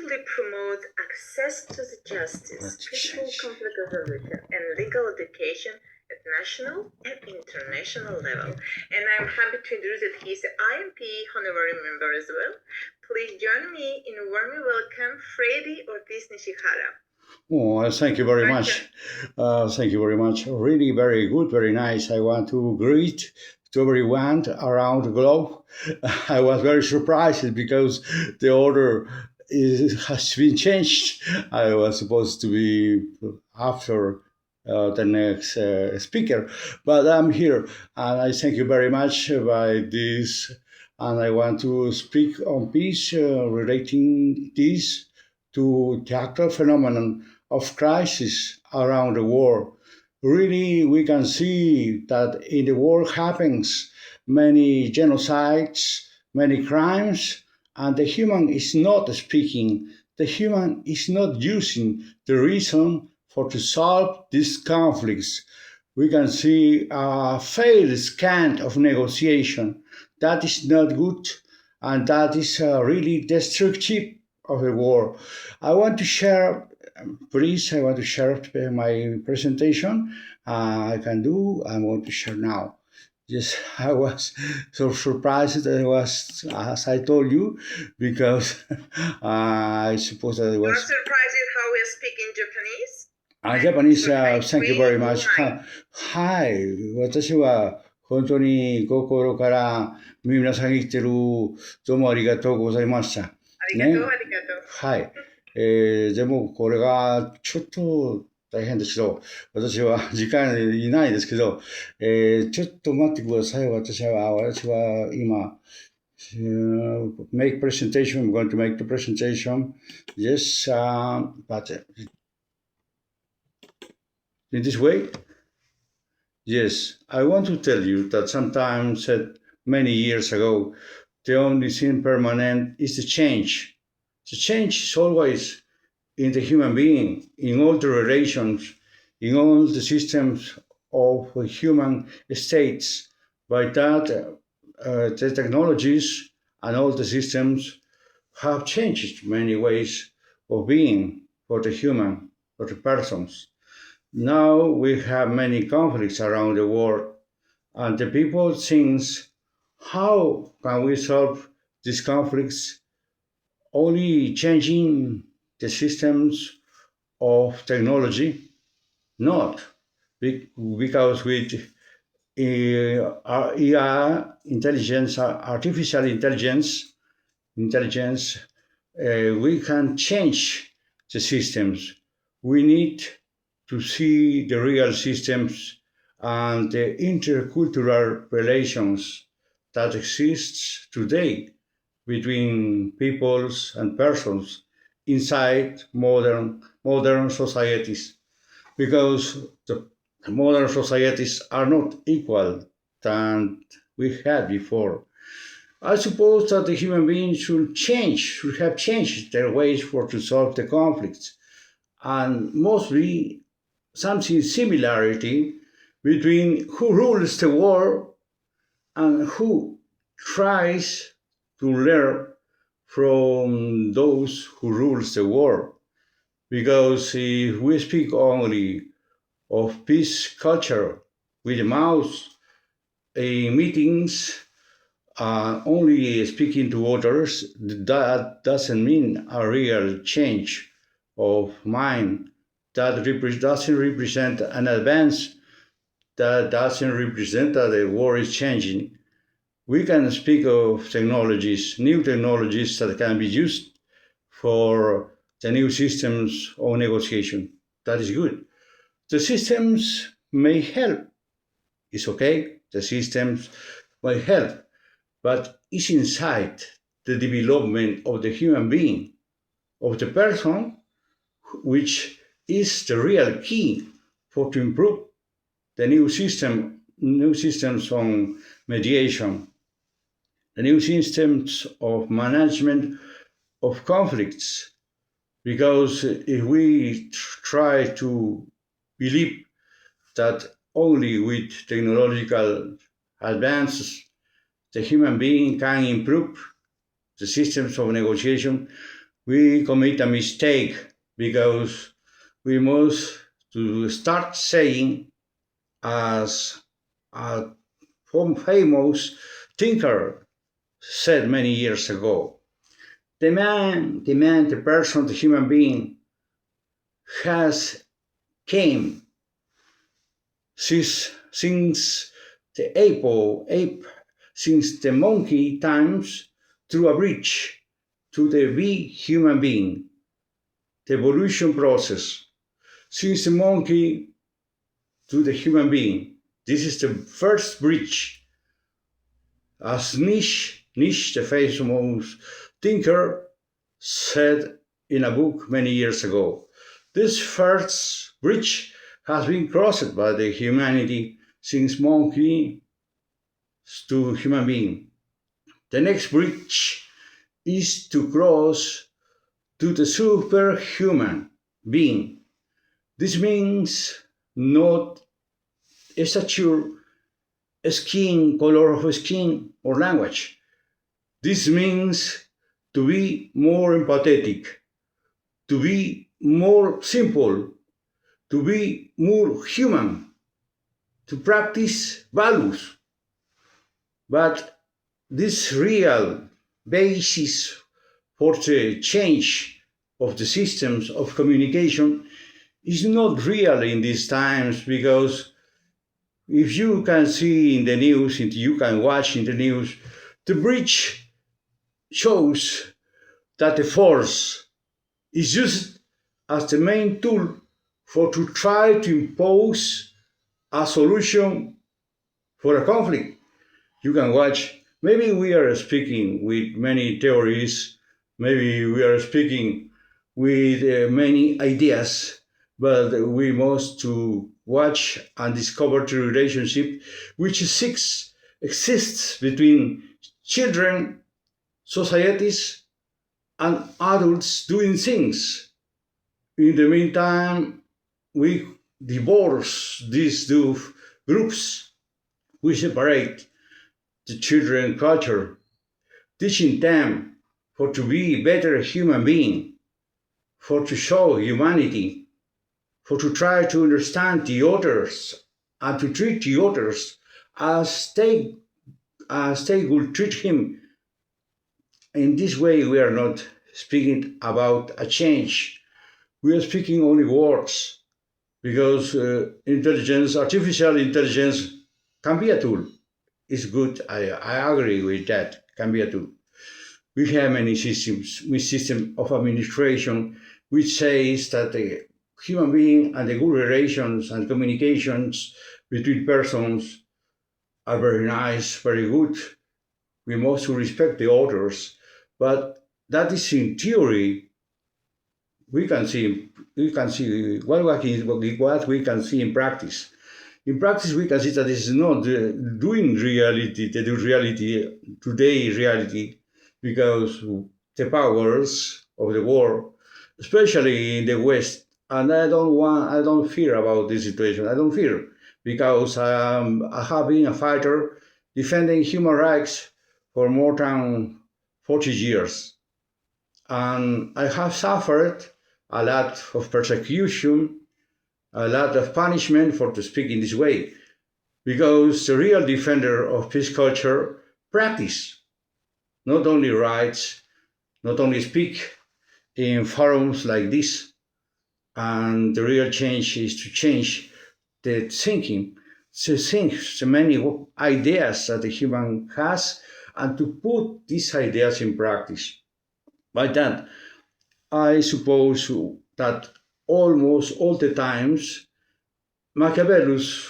actively promote access to the justice, peaceful conflict resolution, and legal education at national and international level. And I'm happy to introduce that he's the IAMPE honorary member as well. Please join me in warmly welcome Freddy Ortiz Nishihara. Oh, thank you very much. Thank you very much. Really very good, very nice. I want to greet to everyone around the globe. I was very surprised because the order has been changed. I was supposed to be after the next speaker, but I'm here, and I thank you very much by this. And I want to speak on peace, relating this to the actual phenomenon of crisis around the world. Really, we can see that in the world happens many genocides, many crimes, and the human is not speaking. The human is not using the reason for to solve these conflicts. We can see a failed kind of negotiation. That is not good, and that is really destructive of the world. I want to share, please, I want to share my presentation. I want to share now. Yes, I was so surprised that I was, as I told you, because I suppose that I was. You're surprised at how we speak in Japanese? Japanese, thank you very much. はい、私は本当に心から皆さん言ってる、どうもありがとうございました。ありがとう、ありがとう。はい。でもこれがちょっと大変ですけど、私は時間いないですけど、ちょっと待ってください。私は今、make presentation. I'm going to make the presentation. Yes, but in this way, yes, I want to tell you that sometimes, many years ago, the only thing permanent is the change. The change is always in the human being, in all the relations, in all the systems of human states. By that, the technologies and all the systems have changed many ways of being for the human, for the persons. Now we have many conflicts around the world, and the people think, how can we solve these conflicts? Only changing the systems of technology? Not, because with AI, intelligence, artificial intelligence, we can change the systems. We need to see the real systems and the intercultural relations that exists today between peoples and persons inside modern societies, because the modern societies are not equal than we had before. I suppose that the human beings should have changed their ways to solve the conflicts, and mostly something similarity between who rules the world and who tries to learn from those who rules the world. Because if we speak only of peace culture with the mouth in meetings, only speaking to others, that doesn't mean a real change of mind. That doesn't represent an advance. That doesn't represent that the world is changing. We can speak of technologies, new technologies that can be used for the new systems of negotiation. That is good. The systems may help. It's okay. The systems may help. But it's inside the development of the human being, of the person, which is the real key for to improve the new systems on mediation, the new systems of management of conflicts. Because if we try to believe that only with technological advances the human being can improve the systems of negotiation, we commit a mistake because we must to start saying, as a famous thinker said many years ago, the person, the human being, has came since the ape, since the monkey times, through a bridge to the be human being, the evolution process, since the monkey to the human being. This is the first bridge. As Nietzsche, the famous thinker, said in a book many years ago, this first bridge has been crossed by the humanity since monkey to human being. The next bridge is to cross to the superhuman being. This means not stature, skin, color of skin, or language. This means to be more empathetic, to be more simple, to be more human, to practice values. But this real basis for the change of the systems of communication is not real in these times, because if you can see in the news, if you can watch in the news, the bridge shows that the force is used as the main tool for to try to impose a solution for a conflict. You can watch, maybe we are speaking with many theories, maybe we are speaking with many ideas, but we must to watch and discover the relationship which exists between children, societies, and adults doing things. In the meantime, we divorce these two groups. We separate the children culture, teaching them for to be better human being, for to show humanity, for to try to understand the others and to treat the others as they will treat him. In this way, we are not speaking about a change. We are speaking only words, because artificial intelligence can be a tool. It's good, I agree with that, can be a tool. We have many systems, system of administration, which says that the human being and the good relations and communications between persons are very nice, very good. We must respect the others, but that is in theory. We can see what we can see in practice. In practice, we can see that this is not doing reality, today reality, because the powers of the world, especially in the West, and I don't fear about this situation. I don't fear, because I have been a fighter defending human rights for more than 40 years. And I have suffered a lot of persecution, a lot of punishment for to speak in this way, because the real defender of peace culture practice not only rights, not only speak in forums like this, and the real change is to change the thinking, to think the many ideas that the human has, and to put these ideas in practice. By that, I suppose that almost all the times, Machiavellus,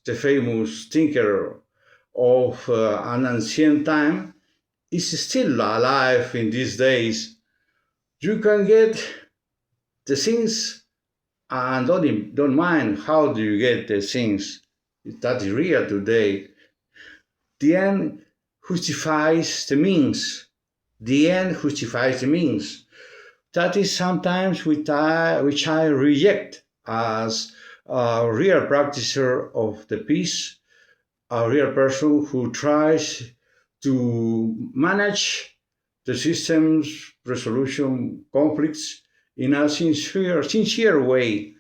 the famous thinker of an ancient time, is still alive in these days. You can get the things and don't mind how do you get the things. That is real today. The end justifies the means. The end justifies the means. That is sometimes which I reject as a real practitioner of the peace, a real person who tries to manage the systems resolution conflicts in a sincere way,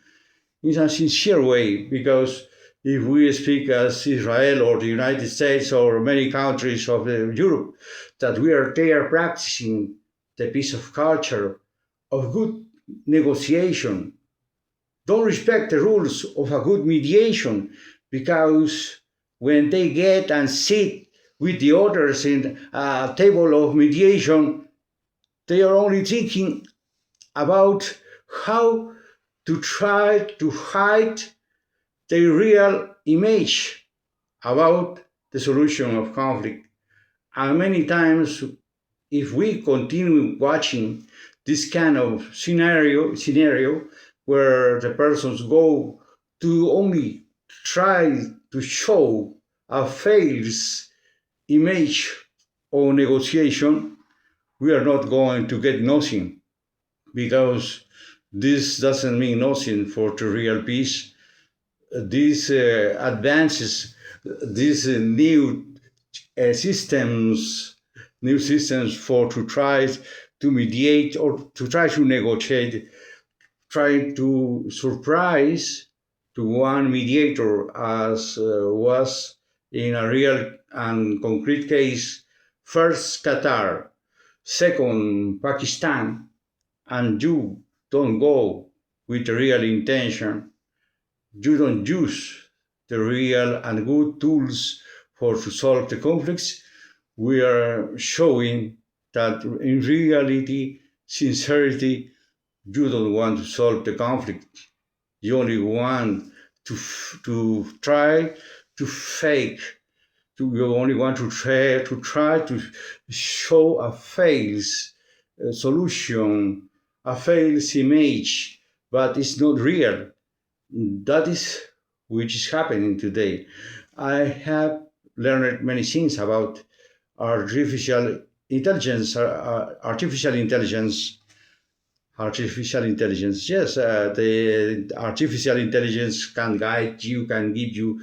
because if we speak as Israel or the United States or many countries of Europe, that they are practicing the piece of culture of good negotiation, don't respect the rules of a good mediation, because when they get and sit with the others in a table of mediation, they are only thinking about how to try to hide their real image about the solution of conflict. And many times, if we continue watching this kind of scenario where the persons go to only try to show a false image of negotiation, we are not going to get nothing, because this doesn't mean nothing for the real peace. These advances, these new systems for to try to mediate or to try to negotiate, try to surprise to one mediator, as was in a real and concrete case, first Qatar, second Pakistan, and you don't go with the real intention, you don't use the real and good tools to solve the conflicts, we are showing that in reality, sincerity, you don't want to solve the conflict. You only want to try to fake. You only want to try to show a false solution, a false image, but it's not real. That is which is happening today. I have learned many things about artificial intelligence. Yes, the artificial intelligence can guide you, can give you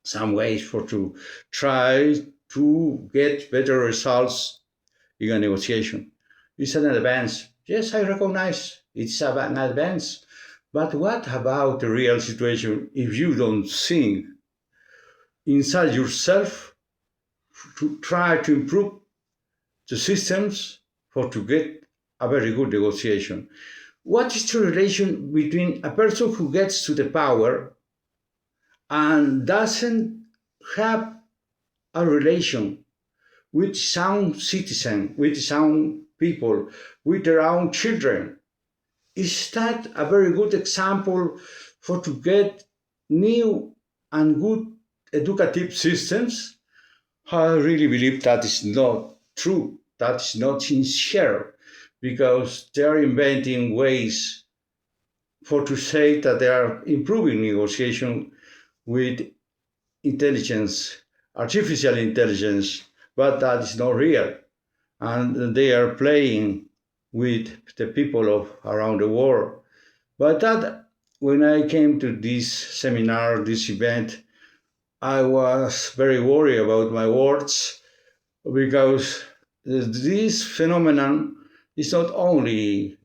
some ways to try to get better results in a negotiation. It's an advance. Yes, I recognize it's an advance. But what about the real situation if you don't think inside yourself to try to improve the systems to get a very good negotiation? What is the relation between a person who gets to the power and doesn't have a relation with some citizen, with some people, with their own children? Is that a very good example to get new and good educative systems? I really believe that is not true. That is not sincere, because they are inventing ways to say that they are improving negotiation with intelligence, artificial intelligence, but that is not real. And they are playing with the people around the world. But that, when I came to this seminar, this event, I was very worried about my words, because this phenomenon is not only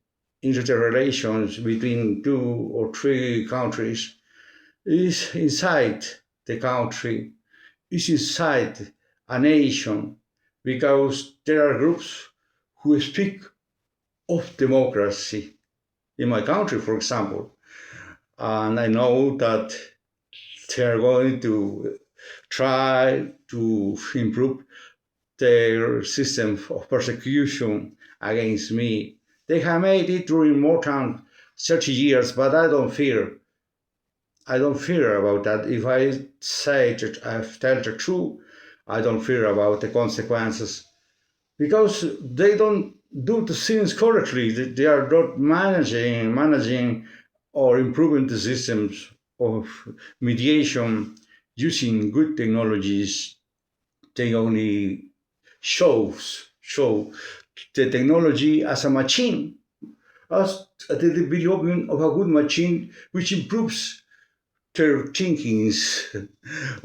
interrelations between 2 or 3 countries, it's inside the country, it's inside a nation, because there are groups who speak of democracy. In my country, for example, and I know that they are going to try to improve their system of persecution against me. They have made it during more than 30 years, but I don't fear. I don't fear about that. If I say that I've told the truth, I don't fear about the consequences, because they don't do the things correctly. They are not managing or improving the systems of mediation using good technologies. They only show the technology as a machine, as the development of a good machine which improves their thinkings,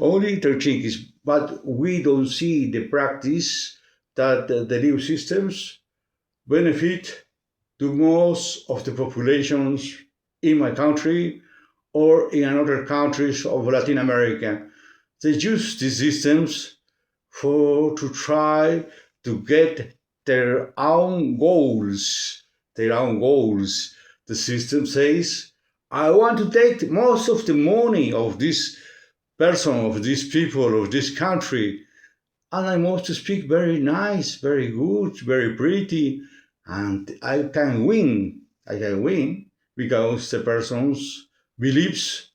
only their thinkings. But we don't see the practice that the new systems benefit to most of the populations in my country or in other countries of Latin America. They use these systems to try to get their own goals. The system says, I want to take most of the money of this person, of these people, of this country, and I want to speak very nice, very good, very pretty, and I can win because the person believes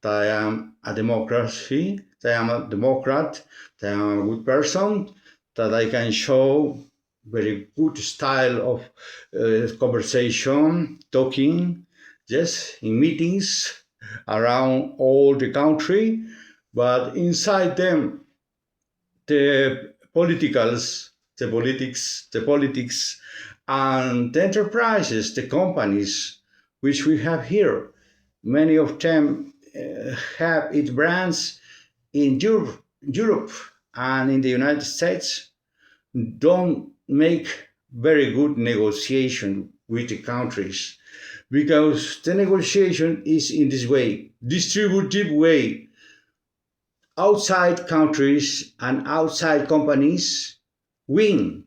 that I am a democracy, that I am a democrat, that I am a good person, that I can show very good style of conversation, talking, yes, in meetings around all the country, but inside them, the politics, and the enterprises, the companies which we have here, many of them have its brands in Europe and in the United States, don't make very good negotiation with the countries because the negotiation is in this way, distributive way. Outside countries and outside companies win,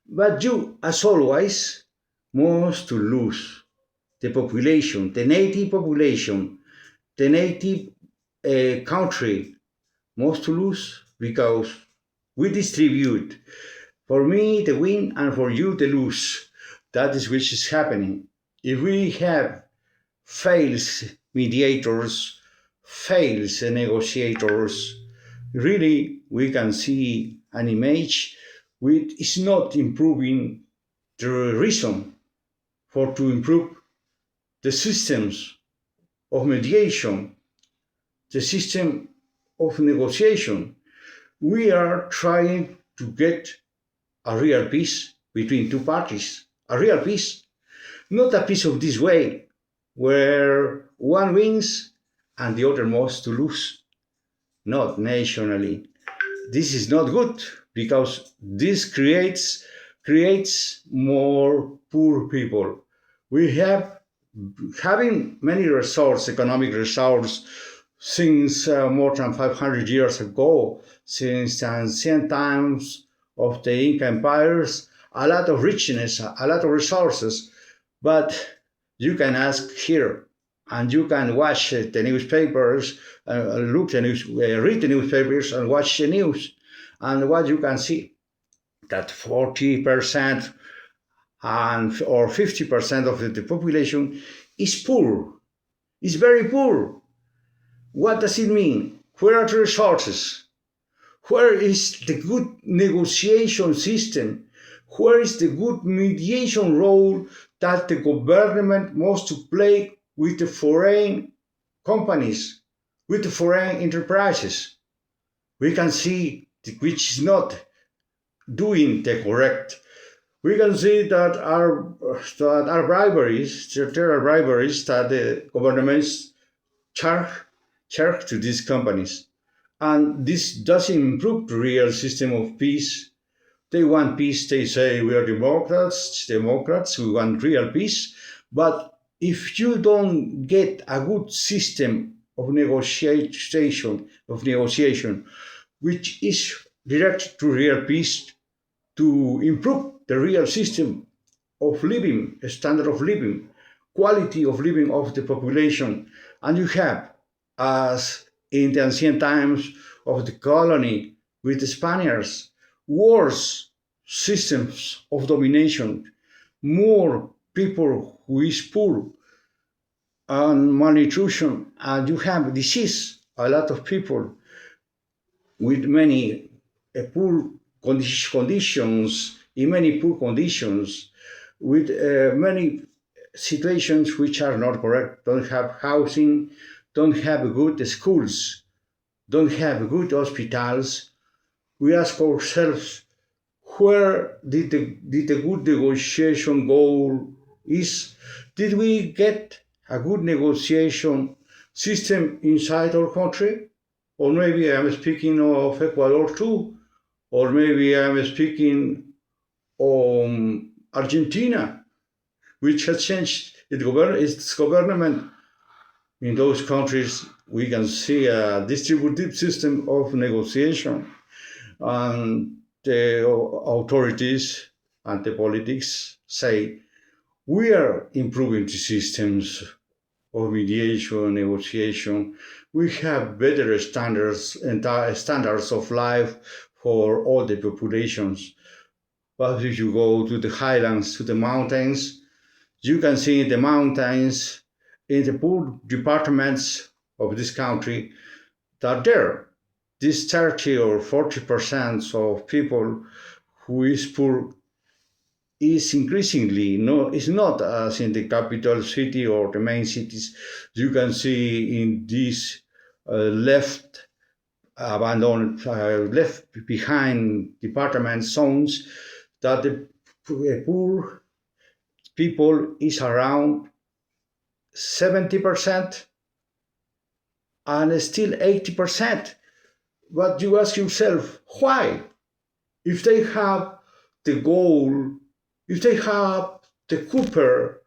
but you, as always, must to lose the population, the native population, the native country must to lose because we distribute. For me, the win, and for you, the lose. That is which is happening. If we have fails mediators, fails negotiators, really we can see an image which is not improving the reason for to improve the systems of mediation, the system of negotiation. We are trying to get a real peace between two parties, a real peace, not a peace of this way, where one wins and the other must to lose, not nationally. This is not good because this creates more poor people. We have having many resources, economic resources, since more than 500 years ago, since the ancient times of the Inca empires, a lot of richness, a lot of resources, but you can ask here, and you can watch the newspapers, read the newspapers and watch the news, and what you can see, that 40% or 50% of the population is poor, is very poor. What does it mean? Where are the resources? Where is the good negotiation system? Where is the good mediation role that the government must to play with the foreign companies, with the foreign enterprises? We can see which is not doing the correct. We can see that our briberies, there are briberies that the governments charge to these companies. And this doesn't improve the real system of peace. They want peace, they say we are democrats, we want real peace. But if you don't get a good system of negotiation, which is directed to real peace, to improve the real system of living, standard of living, quality of living of the population, and you have, as in the ancient times of the colony with the Spaniards, worse systems of domination, more people who is poor and malnutrition, and you have disease, a lot of people with many poor conditions, in many poor conditions, with many situations which are not correct, don't have housing, don't have good schools, don't have good hospitals. We ask ourselves, where did the good negotiation goal is? Did we get a good negotiation system inside our country? Or maybe I'm speaking of Ecuador too, or maybe I'm speaking Argentina, which has changed its government. In those countries, we can see a distributive system of negotiation, and the authorities and the politics say, we are improving the systems of mediation, negotiation. We have better standards and standards of life for all the populations. But if you go to the highlands, to the mountains, you can see in the mountains, in the poor departments of this country, that there, this 30 or 40% of people who is poor is increasingly is not as in the capital city or the main cities. You can see in these left abandoned, left behind department zones that the poor people is around 70% and still 80%. But you ask yourself, why? If they have the gold, if they have the copper,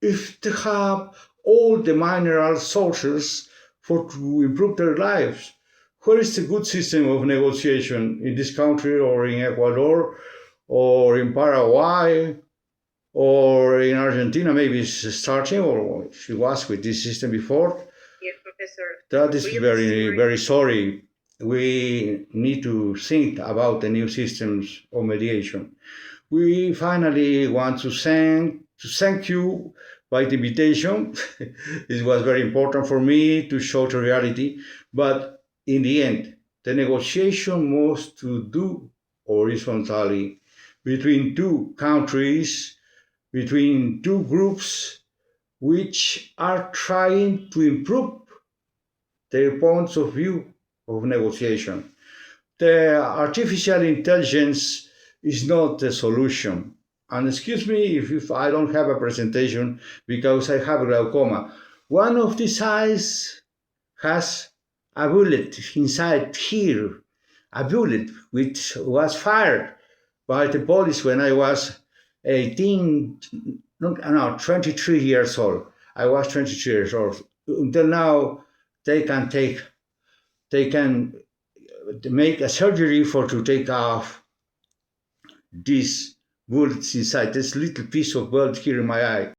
if they have all the mineral sources to improve their lives, where is the good system of negotiation in this country or in Ecuador or in Paraguay or in Argentina? Maybe it's starting, or she was with this system before. Yes, Professor. That is very, very sorry. We need to think about the new systems of mediation. We finally want to thank you by the invitation. It was very important for me to show the reality, but in the end, the negotiation was to do horizontally between two countries, between two groups which are trying to improve their points of view of negotiation. The artificial intelligence is not the solution. And excuse me if I don't have a presentation because I have glaucoma. One of these eyes has a bullet inside here, a bullet which was fired by the police when I was 23 years old. I was 23 years old. Until now, they can make a surgery to take off these bullets inside this little piece of bullet here in my eye.